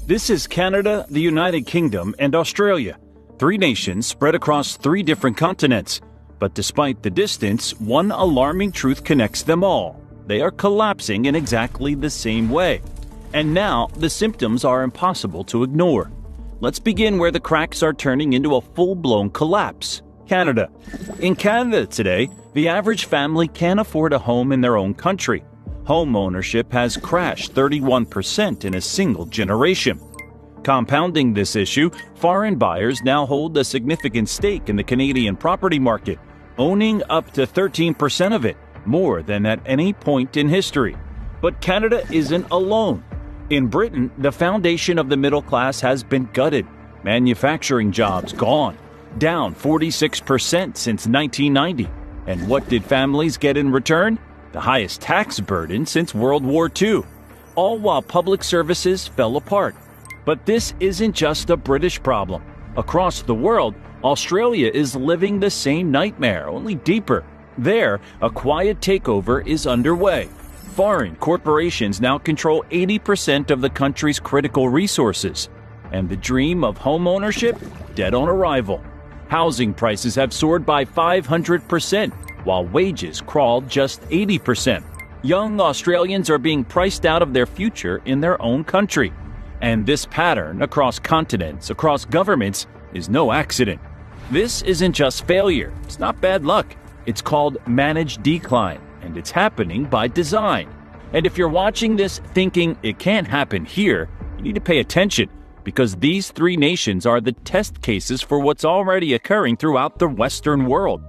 This is Canada, the United Kingdom, and Australia, three nations spread across three different continents. But despite the distance, one alarming truth connects them all. They are collapsing in exactly the same way. And now, the symptoms are impossible to ignore. Let's begin where the cracks are turning into a full-blown collapse. Canada. In Canada today, the average family can't afford a home in their own country. Home ownership has crashed 31% in a single generation. Compounding this issue, foreign buyers now hold a significant stake in the Canadian property market, owning up to 13% of it, more than at any point in history. But Canada isn't alone. In Britain, the foundation of the middle class has been gutted. Manufacturing jobs gone, down 46% since 1990. And what did families get in return? The highest tax burden since World War II, all while public services fell apart. But this isn't just a British problem. Across the world, Australia is living the same nightmare, only deeper. There, a quiet takeover is underway. Foreign corporations now control 80% of the country's critical resources. And the dream of home ownership? Dead on arrival. Housing prices have soared by 500%. While wages crawled just 80%. Young Australians are being priced out of their future in their own country. And this pattern across continents, across governments, is no accident. This isn't just failure. It's not bad luck. It's called managed decline, and it's happening by design. And if you're watching this thinking it can't happen here, you need to pay attention, because these three nations are the test cases for what's already occurring throughout the Western world.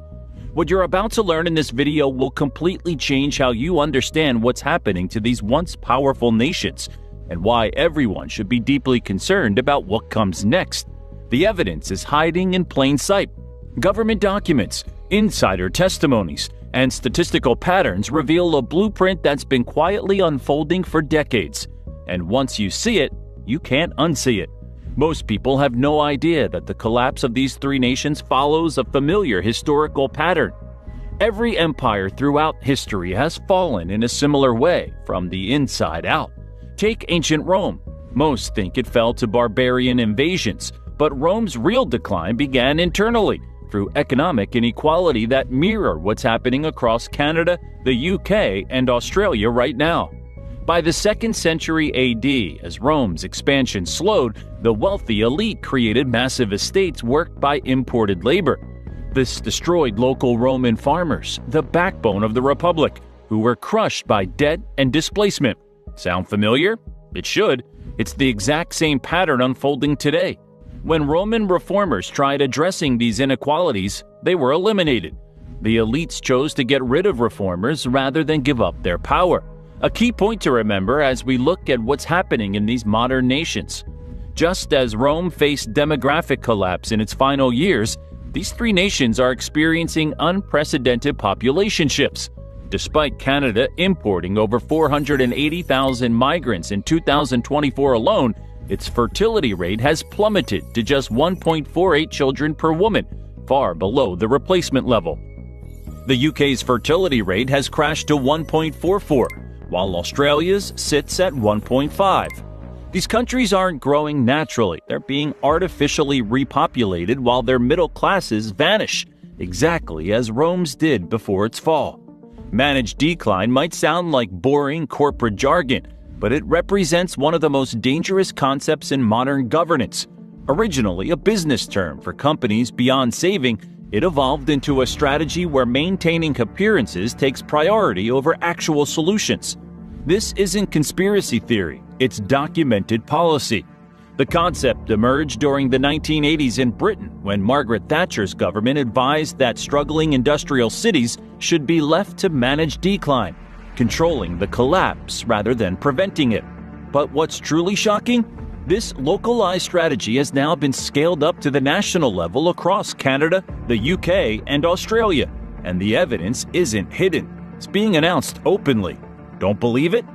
What you're about to learn in this video will completely change how you understand what's happening to these once powerful nations and why everyone should be deeply concerned about what comes next. The evidence is hiding in plain sight. Government documents, insider testimonies, and statistical patterns reveal a blueprint that's been quietly unfolding for decades. And once you see it, you can't unsee it. Most people have no idea that the collapse of these three nations follows a familiar historical pattern. Every empire throughout history has fallen in a similar way, from the inside out. Take ancient Rome. Most think it fell to barbarian invasions, but Rome's real decline began internally, through economic inequality that mirror what's happening across Canada, the UK, and Australia right now. By the 2nd century AD, as Rome's expansion slowed, the wealthy elite created massive estates worked by imported labor. This destroyed local Roman farmers, the backbone of the Republic, who were crushed by debt and displacement. Sound familiar? It should. It's the exact same pattern unfolding today. When Roman reformers tried addressing these inequalities, they were eliminated. The elites chose to get rid of reformers rather than give up their power. A key point to remember as we look at what's happening in these modern nations. Just as Rome faced demographic collapse in its final years, these three nations are experiencing unprecedented population shifts. Despite Canada importing over 480,000 migrants in 2024 alone, its fertility rate has plummeted to just 1.48 children per woman, far below the replacement level. The UK's fertility rate has crashed to 1.44. While Australia's sits at 1.5. These countries aren't growing naturally, they're being artificially repopulated while their middle classes vanish, exactly as Rome's did before its fall. Managed decline might sound like boring corporate jargon, but it represents one of the most dangerous concepts in modern governance. Originally a business term for companies beyond saving, it evolved into a strategy where maintaining appearances takes priority over actual solutions. This isn't conspiracy theory, it's documented policy. The concept emerged during the 1980s in Britain when Margaret Thatcher's government advised that struggling industrial cities should be left to manage decline, controlling the collapse rather than preventing it. But what's truly shocking? This localized strategy has now been scaled up to the national level across Canada, the UK, and Australia, and the evidence isn't hidden. It's being announced openly. Don't believe it?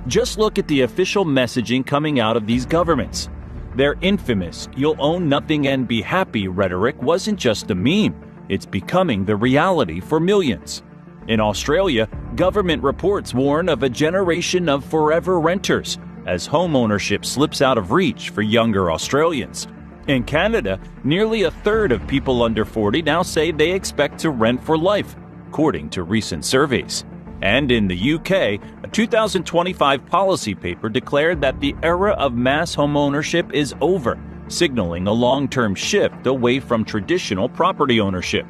Just look at the official messaging coming out of these governments. Their infamous "you'll own nothing and be happy" rhetoric wasn't just a meme, it's becoming the reality for millions. In Australia, government reports warn of a generation of forever renters, as home ownership slips out of reach for younger Australians. In Canada, nearly a third of people under 40 now say they expect to rent for life, according to recent surveys. And in the UK, a 2025 policy paper declared that the era of mass homeownership is over, signaling a long-term shift away from traditional property ownership.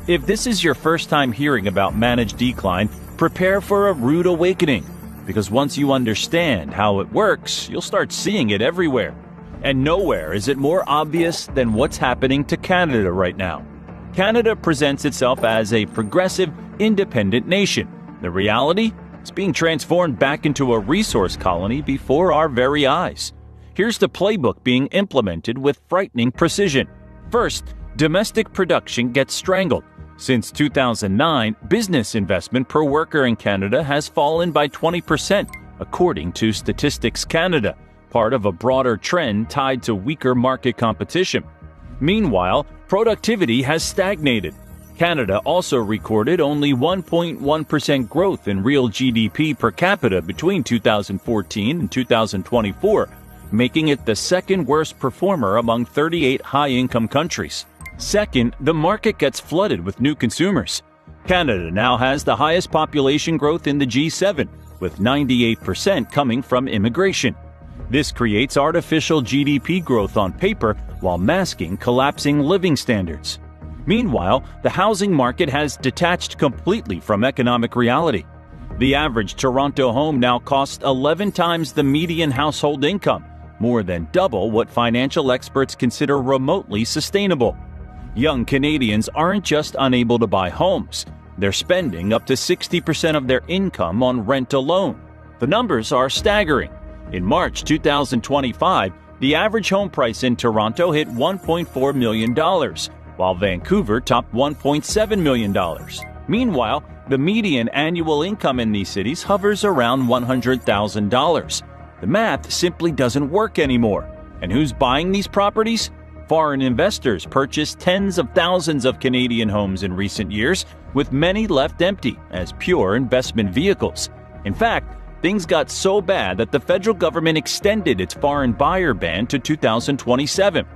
If this is your first time hearing about managed decline, prepare for a rude awakening, because once you understand how it works, you'll start seeing it everywhere. And nowhere is it more obvious than what's happening to Canada right now. Canada presents itself as a progressive, independent nation. The reality? It's being transformed back into a resource colony before our very eyes. Here's the playbook being implemented with frightening precision. First, domestic production gets strangled. Since 2009, business investment per worker in Canada has fallen by 20%, according to Statistics Canada, part of a broader trend tied to weaker market competition. Meanwhile, productivity has stagnated. Canada also recorded only 1.1% growth in real GDP per capita between 2014 and 2024, making it the second worst performer among 38 high-income countries. Second, the market gets flooded with new consumers. Canada now has the highest population growth in the G7, with 98% coming from immigration. This creates artificial GDP growth on paper while masking collapsing living standards. Meanwhile, the housing market has detached completely from economic reality. The average Toronto home now costs 11 times the median household income, more than double what financial experts consider remotely sustainable. Young Canadians aren't just unable to buy homes, they're spending up to 60% of their income on rent alone. The numbers are staggering. In March 2025, the average home price in Toronto hit $1.4 million, while Vancouver topped $1.7 million. Meanwhile, the median annual income in these cities hovers around $100,000. The math simply doesn't work anymore. And who's buying these properties? Foreign investors purchased tens of thousands of Canadian homes in recent years, with many left empty as pure investment vehicles. In fact, things got so bad that the federal government extended its foreign buyer ban to 2027.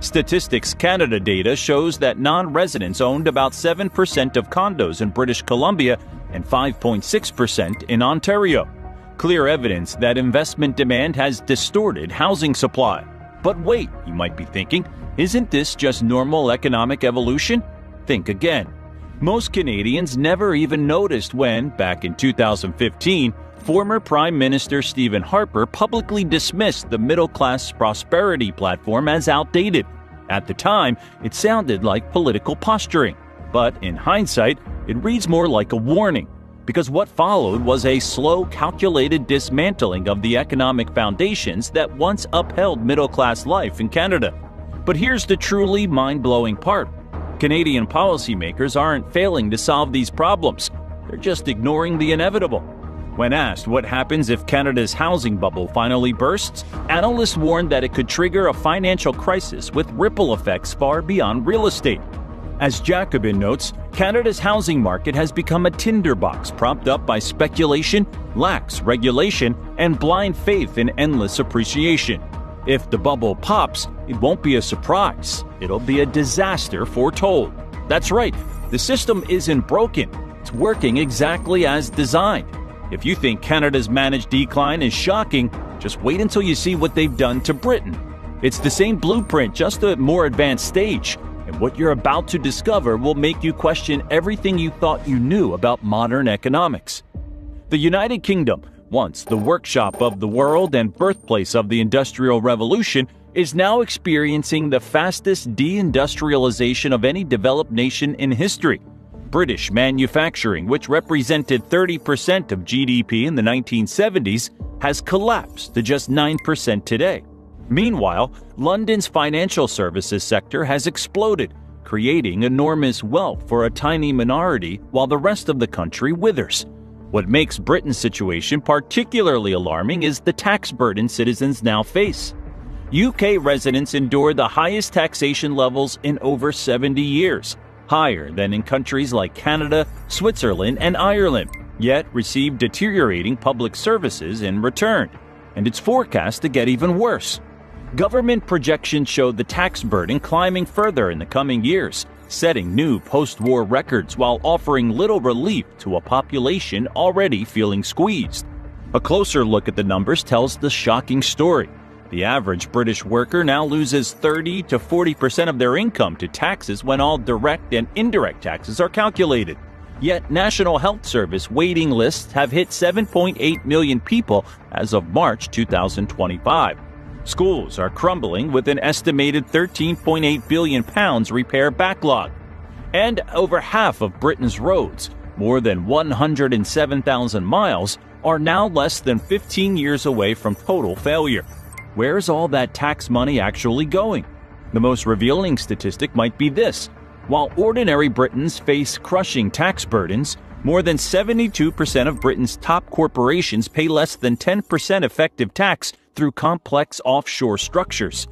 Statistics Canada data shows that non-residents owned about 7% of condos in British Columbia and 5.6% in Ontario. Clear evidence that investment demand has distorted housing supply. But wait, you might be thinking, isn't this just normal economic evolution? Think again. Most Canadians never even noticed when, back in 2015, former Prime Minister Stephen Harper publicly dismissed the middle-class prosperity platform as outdated. At the time, it sounded like political posturing. But in hindsight, it reads more like a warning, because what followed was a slow, calculated dismantling of the economic foundations that once upheld middle-class life in Canada. But here's the truly mind-blowing part. Canadian policymakers aren't failing to solve these problems. They're just ignoring the inevitable. When asked what happens if Canada's housing bubble finally bursts, analysts warned that it could trigger a financial crisis with ripple effects far beyond real estate. As Jacobin notes, Canada's housing market has become a tinderbox propped up by speculation, lax regulation, and blind faith in endless appreciation. If the bubble pops, it won't be a surprise. It'll be a disaster foretold. That's right, the system isn't broken. It's working exactly as designed. If you think Canada's managed decline is shocking, just wait until you see what they've done to Britain. It's the same blueprint, just a more advanced stage. And what you're about to discover will make you question everything you thought you knew about modern economics. The United Kingdom, once the workshop of the world and birthplace of the Industrial Revolution, is now experiencing the fastest deindustrialization of any developed nation in history. British manufacturing, which represented 30% of GDP in the 1970s, has collapsed to just 9% today. Meanwhile, London's financial services sector has exploded, creating enormous wealth for a tiny minority while the rest of the country withers. What makes Britain's situation particularly alarming is the tax burden citizens now face. UK residents endure the highest taxation levels in over 70 years, higher than in countries like Canada, Switzerland, and Ireland, yet receive deteriorating public services in return. and it's forecast to get even worse. Government projections show the tax burden climbing further in the coming years, setting new post-war records while offering little relief to a population already feeling squeezed. A closer look at the numbers tells the shocking story. The average British worker now loses 30 to 40% of their income to taxes when all direct and indirect taxes are calculated. Yet National Health Service waiting lists have hit 7.8 million people as of March 2025. Schools are crumbling with an estimated £13.8 billion repair backlog. And over half of Britain's roads, more than 107,000 miles, are now less than 15 years away from total failure. Where's all that tax money actually going? The most revealing statistic might be this. While ordinary Britons face crushing tax burdens, more than 72% of Britain's top corporations pay less than 10% effective tax through complex offshore structures.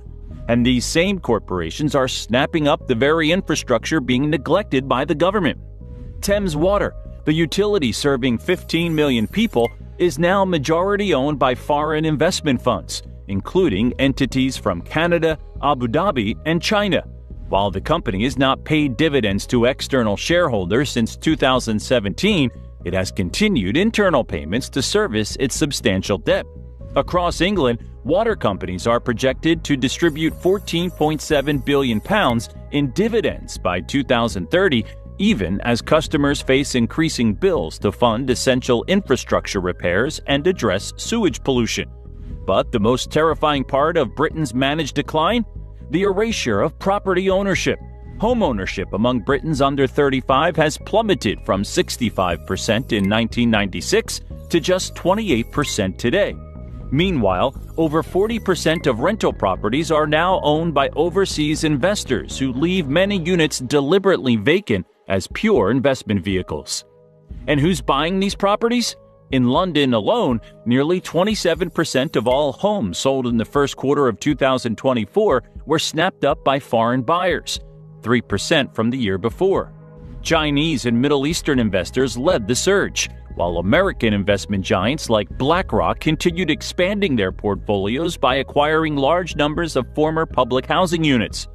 And these same corporations are snapping up the very infrastructure being neglected by the government. Thames Water, the utility serving 15 million people, is now majority owned by foreign investment funds, including entities from Canada, Abu Dhabi, and China. While the company has not paid dividends to external shareholders since 2017, it has continued internal payments to service its substantial debt. Across England, water companies are projected to distribute £14.7 billion in dividends by 2030, even as customers face increasing bills to fund essential infrastructure repairs and address sewage pollution. But the most terrifying part of Britain's managed decline? The erasure of property ownership. Home ownership among Britons under 35 has plummeted from 65% in 1996 to just 28% today. Meanwhile, over 40% of rental properties are now owned by overseas investors who leave many units deliberately vacant as pure investment vehicles. And who's buying these properties? In London alone, nearly 27% of all homes sold in the first quarter of 2024 were snapped up by foreign buyers, 3% from the year before. Chinese and Middle Eastern investors led the surge, while American investment giants like BlackRock continued expanding their portfolios by acquiring large numbers of former public housing units.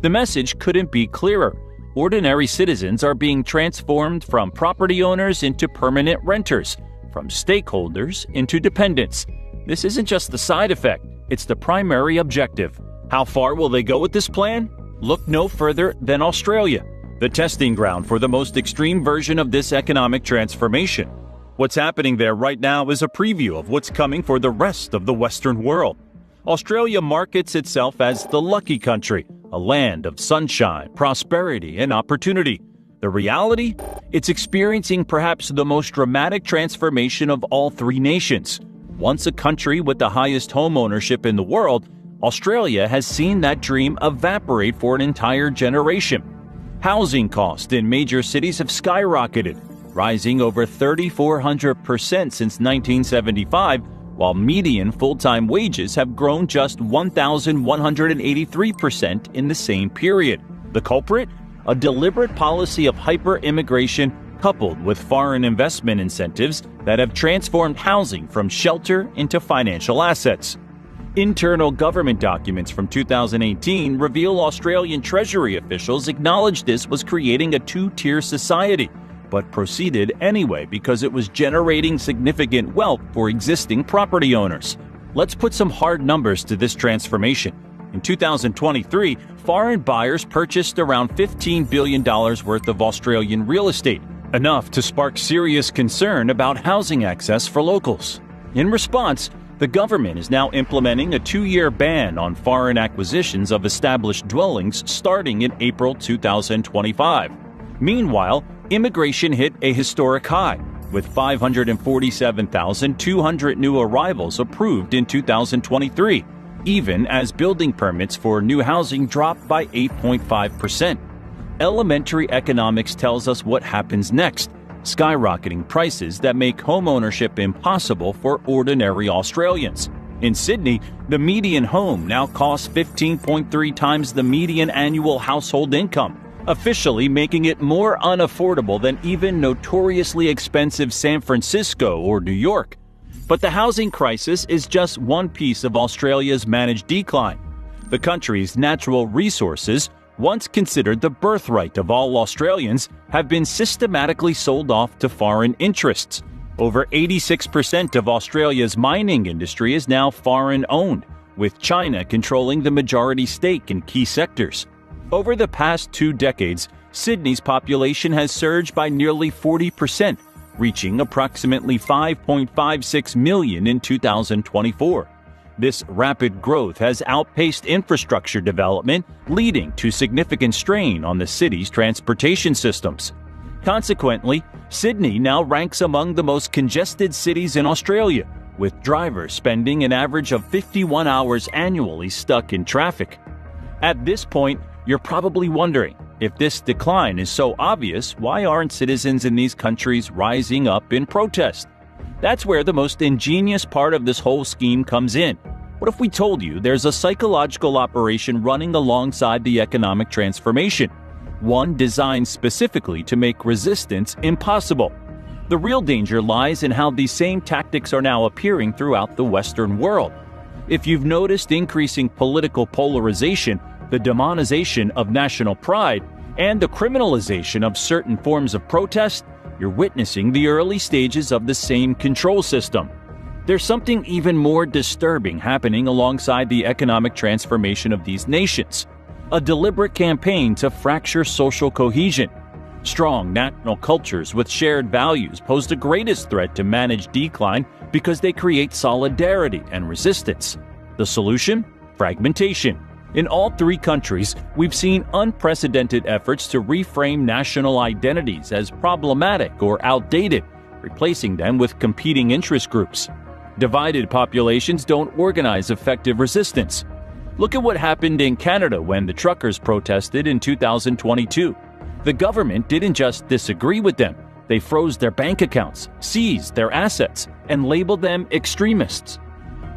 The message couldn't be clearer. Ordinary citizens are being transformed from property owners into permanent renters, from stakeholders into dependents. This isn't just the side effect, it's the primary objective. How far will they go with this plan? Look no further than Australia, the testing ground for the most extreme version of this economic transformation. What's happening there right now is a preview of what's coming for the rest of the Western world. Australia markets itself as the lucky country, a land of sunshine, prosperity, and opportunity. The reality? It's experiencing perhaps the most dramatic transformation of all three nations. Once a country with the highest home ownership in the world, Australia has seen that dream evaporate for an entire generation. Housing costs in major cities have skyrocketed, rising over 3,400% since 1975, while median full-time wages have grown just 1,183% in the same period. The culprit? A deliberate policy of hyper-immigration coupled with foreign investment incentives that have transformed housing from shelter into financial assets. Internal government documents from 2018 reveal Australian Treasury officials acknowledged this was creating a two-tier society, but proceeded anyway because it was generating significant wealth for existing property owners. Let's put some hard numbers to this transformation. In 2023, foreign buyers purchased around $15 billion worth of Australian real estate, enough to spark serious concern about housing access for locals. In response, the government is now implementing a 2-year ban on foreign acquisitions of established dwellings starting in April 2025. Meanwhile, immigration hit a historic high, with 547,200 new arrivals approved in 2023, even as building permits for new housing dropped by 8.5%. Elementary economics tells us what happens next: skyrocketing prices that make homeownership impossible for ordinary Australians. In Sydney, the median home now costs 15.3 times the median annual household income, officially making it more unaffordable than even notoriously expensive San Francisco or New York. But the housing crisis is just one piece of Australia's managed decline. The country's natural resources, once considered the birthright of all Australians, have been systematically sold off to foreign interests. Over 86% of Australia's mining industry is now foreign-owned, with China controlling the majority stake in key sectors. Over the past 2 decades, Sydney's population has surged by nearly 40%, reaching approximately 5.56 million in 2024. This rapid growth has outpaced infrastructure development, leading to significant strain on the city's transportation systems. Consequently, Sydney now ranks among the most congested cities in Australia, with drivers spending an average of 51 hours annually stuck in traffic. At this point, you're probably wondering, if this decline is so obvious, why aren't citizens in these countries rising up in protest? That's where the most ingenious part of this whole scheme comes in. What if we told you there's a psychological operation running alongside the economic transformation? One designed specifically to make resistance impossible. The real danger lies in how these same tactics are now appearing throughout the Western world. If you've noticed increasing political polarization, the demonization of national pride, and the criminalization of certain forms of protest, you're witnessing the early stages of the same control system. There's something even more disturbing happening alongside the economic transformation of these nations. A deliberate campaign to fracture social cohesion. Strong national cultures with shared values pose the greatest threat to managed decline because they create solidarity and resistance. The solution? Fragmentation. In all 3 countries, we've seen unprecedented efforts to reframe national identities as problematic or outdated, replacing them with competing interest groups. Divided populations don't organize effective resistance. Look at what happened in Canada when the truckers protested in 2022. The government didn't just disagree with them, they froze their bank accounts, seized their assets, and labeled them extremists.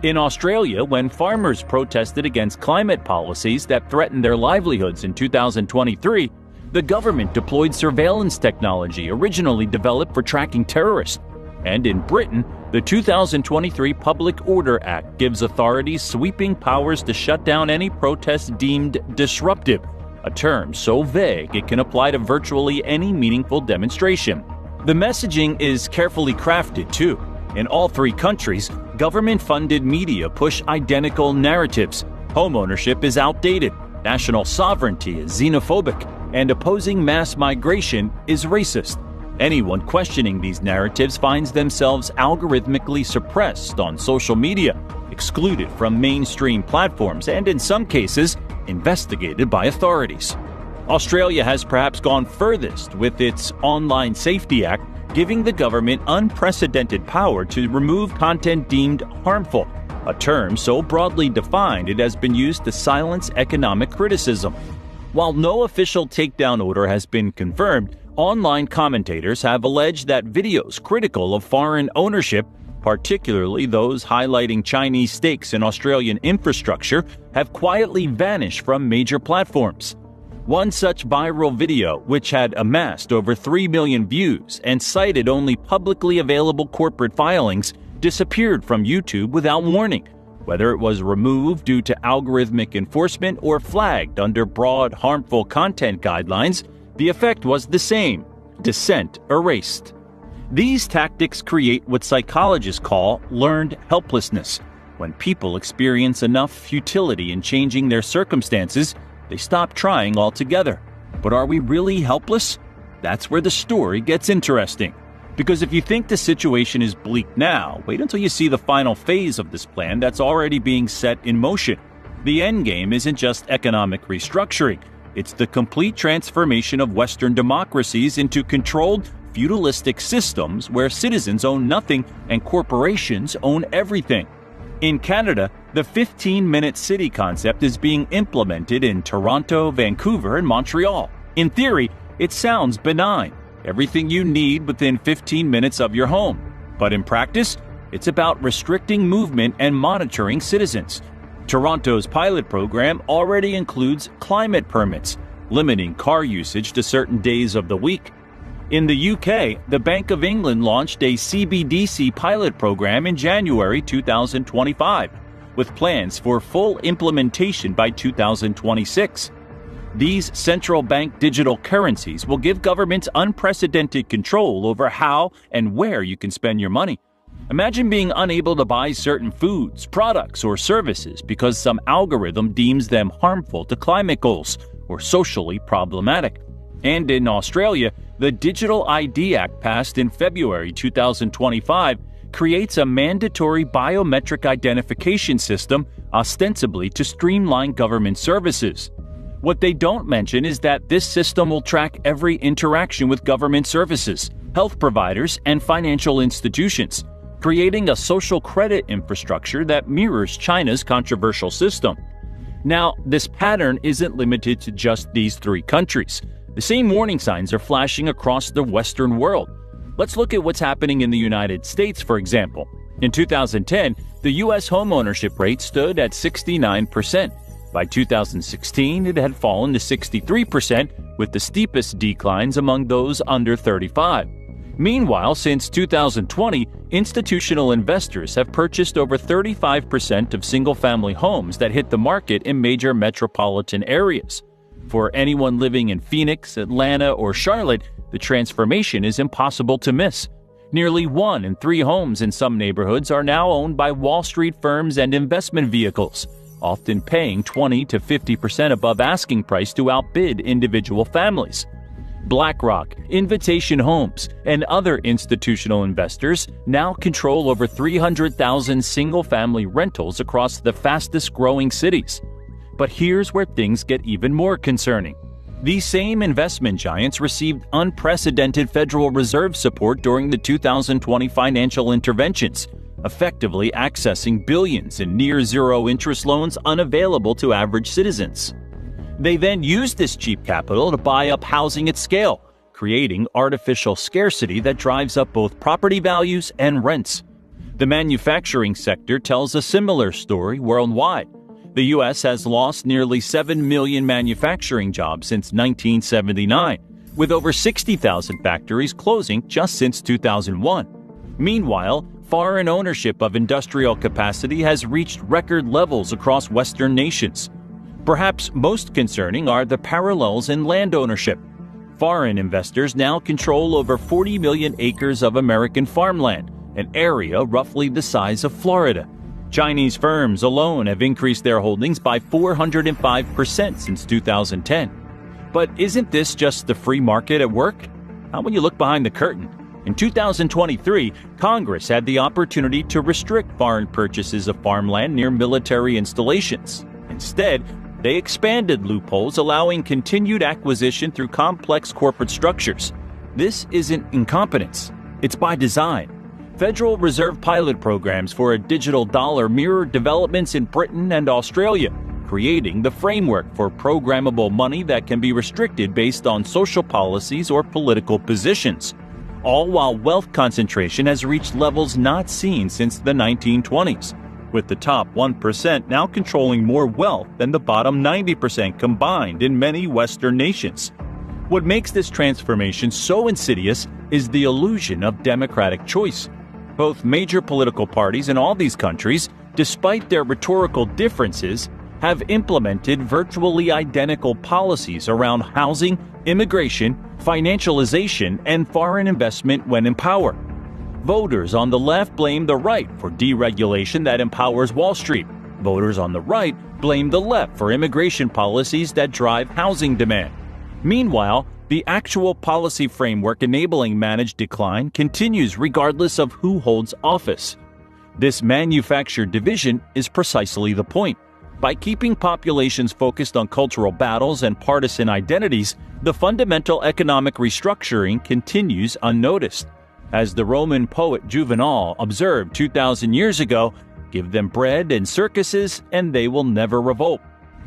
In Australia, when farmers protested against climate policies that threatened their livelihoods in 2023, the government deployed surveillance technology originally developed for tracking terrorists. And in Britain, the 2023 Public Order Act gives authorities sweeping powers to shut down any protest deemed disruptive, a term so vague it can apply to virtually any meaningful demonstration. The messaging is carefully crafted, too. In all 3 countries, government-funded media push identical narratives. Homeownership is outdated, national sovereignty is xenophobic, and opposing mass migration is racist. Anyone questioning these narratives finds themselves algorithmically suppressed on social media, excluded from mainstream platforms, and in some cases, investigated by authorities. Australia has perhaps gone furthest with its Online Safety Act, giving the government unprecedented power to remove content deemed harmful, a term so broadly defined it has been used to silence economic criticism. While no official takedown order has been confirmed, online commentators have alleged that videos critical of foreign ownership, particularly those highlighting Chinese stakes in Australian infrastructure, have quietly vanished from major platforms. One such viral video, which had amassed over 3 million views and cited only publicly available corporate filings, disappeared from YouTube without warning. Whether it was removed due to algorithmic enforcement or flagged under broad harmful content guidelines, the effect was the same: dissent erased. These tactics create what psychologists call learned helplessness. When people experience enough futility in changing their circumstances, they stop trying altogether. But are we really helpless? That's where the story gets interesting. Because if you think the situation is bleak now, wait until you see the final phase of this plan that's already being set in motion. The end game isn't just economic restructuring. It's the complete transformation of Western democracies into controlled, feudalistic systems where citizens own nothing and corporations own everything. In Canada, the 15-minute city concept is being implemented in Toronto, Vancouver, and Montreal. In theory, it sounds benign. Everything you need within 15 minutes of your home. But in practice, it's about restricting movement and monitoring citizens. Toronto's pilot program already includes climate permits, limiting car usage to certain days of the week. In the UK, the Bank of England launched a CBDC pilot program in January 2025, with plans for full implementation by 2026. These central bank digital currencies will give governments unprecedented control over how and where you can spend your money. Imagine being unable to buy certain foods, products, or services because some algorithm deems them harmful to climate goals or socially problematic. And in Australia, the Digital ID Act passed in February 2025 creates a mandatory biometric identification system ostensibly to streamline government services. What they don't mention is that this system will track every interaction with government services, health providers, and financial institutions, creating a social credit infrastructure that mirrors China's controversial system. Now, this pattern isn't limited to just these three countries. The same warning signs are flashing across the Western world. Let's look at what's happening in the United States, for example. In 2010, the U.S. homeownership rate stood at 69%. By 2016, it had fallen to 63%, with the steepest declines among those under 35. Meanwhile, since 2020, institutional investors have purchased over 35% of single-family homes that hit the market in major metropolitan areas. For anyone living in Phoenix, Atlanta, or Charlotte, the transformation is impossible to miss. Nearly 1 in 3 homes in some neighborhoods are now owned by Wall Street firms and investment vehicles, often paying 20 to 50% above asking price to outbid individual families. BlackRock, Invitation Homes, and other institutional investors now control over 300,000 single-family rentals across the fastest-growing cities. But here's where things get even more concerning. These same investment giants received unprecedented Federal Reserve support during the 2020 financial interventions, effectively accessing billions in near-zero interest loans unavailable to average citizens. They then used this cheap capital to buy up housing at scale, creating artificial scarcity that drives up both property values and rents. The manufacturing sector tells a similar story worldwide. The U.S. has lost nearly 7 million manufacturing jobs since 1979, with over 60,000 factories closing just since 2001. Meanwhile, foreign ownership of industrial capacity has reached record levels across Western nations. Perhaps most concerning are the parallels in land ownership. Foreign investors now control over 40 million acres of American farmland, an area roughly the size of Florida. Chinese firms alone have increased their holdings by 405% since 2010. But isn't this just the free market at work? How when you look behind the curtain? In 2023, Congress had the opportunity to restrict foreign purchases of farmland near military installations. Instead, they expanded loopholes, allowing continued acquisition through complex corporate structures. This isn't incompetence. It's by design. Federal Reserve pilot programs for a digital dollar mirror developments in Britain and Australia, creating the framework for programmable money that can be restricted based on social policies or political positions, all while wealth concentration has reached levels not seen since the 1920s. With the top 1% now controlling more wealth than the bottom 90% combined in many Western nations. What makes this transformation so insidious is the illusion of democratic choice. Both major political parties in all these countries, despite their rhetorical differences, have implemented virtually identical policies around housing, immigration, financialization, and foreign investment when in power. Voters on the left blame the right for deregulation that empowers Wall Street. Voters on the right blame the left for immigration policies that drive housing demand. Meanwhile, the actual policy framework enabling managed decline continues regardless of who holds office. This manufactured division is precisely the point. By keeping populations focused on cultural battles and partisan identities, the fundamental economic restructuring continues unnoticed. As the Roman poet Juvenal observed 2,000 years ago, give them bread and circuses and they will never revolt.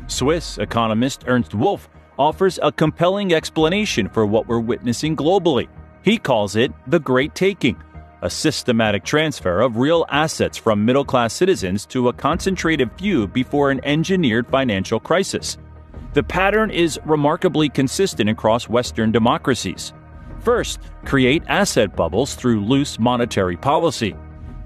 Swiss economist Ernst Wolff offers a compelling explanation for what we're witnessing globally. He calls it the Great Taking, a systematic transfer of real assets from middle-class citizens to a concentrated few before an engineered financial crisis. The pattern is remarkably consistent across Western democracies. First, create asset bubbles through loose monetary policy.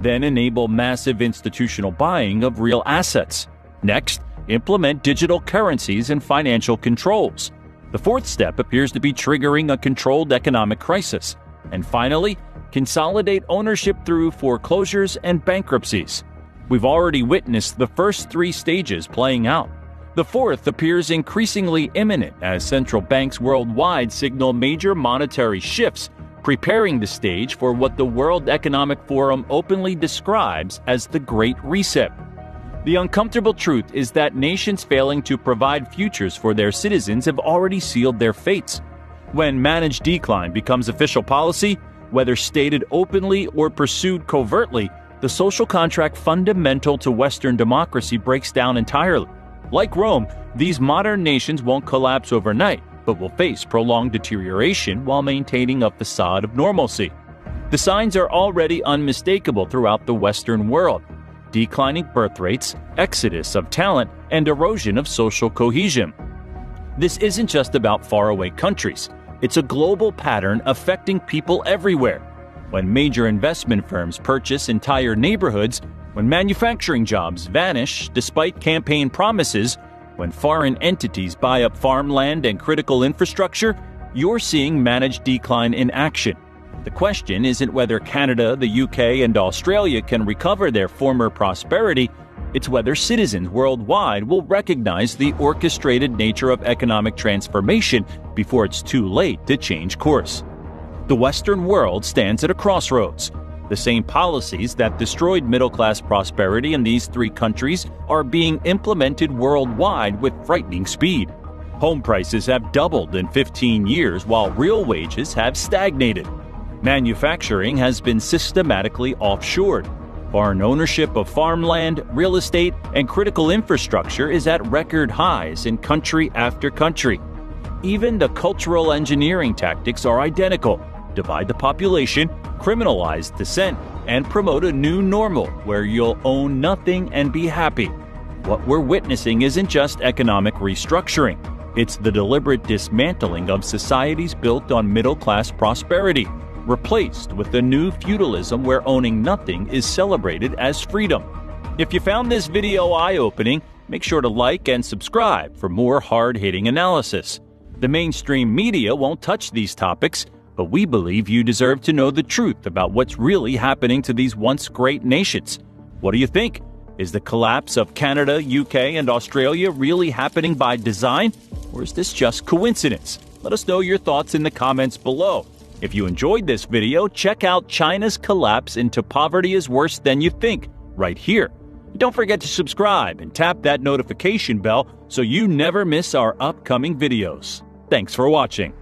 Then enable massive institutional buying of real assets. Next, implement digital currencies and financial controls. The fourth step appears to be triggering a controlled economic crisis. And finally, consolidate ownership through foreclosures and bankruptcies. We've already witnessed the first three stages playing out. The fourth appears increasingly imminent as central banks worldwide signal major monetary shifts, preparing the stage for what the World Economic Forum openly describes as the Great Reset. The uncomfortable truth is that nations failing to provide futures for their citizens have already sealed their fates. When managed decline becomes official policy, whether stated openly or pursued covertly, the social contract fundamental to Western democracy breaks down entirely. Like Rome, these modern nations won't collapse overnight, but will face prolonged deterioration while maintaining a facade of normalcy. The signs are already unmistakable throughout the Western world: declining birth rates, exodus of talent, and erosion of social cohesion. This isn't just about faraway countries. It's a global pattern affecting people everywhere. When major investment firms purchase entire neighborhoods, when manufacturing jobs vanish despite campaign promises, when foreign entities buy up farmland and critical infrastructure, you're seeing managed decline in action. The question isn't whether Canada, the UK, and Australia can recover their former prosperity. It's whether citizens worldwide will recognize the orchestrated nature of economic transformation before it's too late to change course. The Western world stands at a crossroads. The same policies that destroyed middle-class prosperity in these three countries are being implemented worldwide with frightening speed. Home prices have doubled in 15 years while real wages have stagnated. Manufacturing has been systematically offshored. Foreign ownership of farmland, real estate, and critical infrastructure is at record highs in country after country. Even the cultural engineering tactics are identical: divide the population, criminalize dissent, and promote a new normal where you'll own nothing and be happy. What we're witnessing isn't just economic restructuring. It's the deliberate dismantling of societies built on middle-class prosperity, replaced with a new feudalism where owning nothing is celebrated as freedom. If you found this video eye-opening, make sure to like and subscribe for more hard-hitting analysis. The mainstream media won't touch these topics, but we believe you deserve to know the truth about what's really happening to these once great nations. What do you think? Is the collapse of Canada, UK, and Australia really happening by design? Or is this just coincidence? Let us know your thoughts in the comments below. If you enjoyed this video, check out China's collapse into poverty is worse than you think, right here. Don't forget to subscribe and tap that notification bell so you never miss our upcoming videos. Thanks for watching.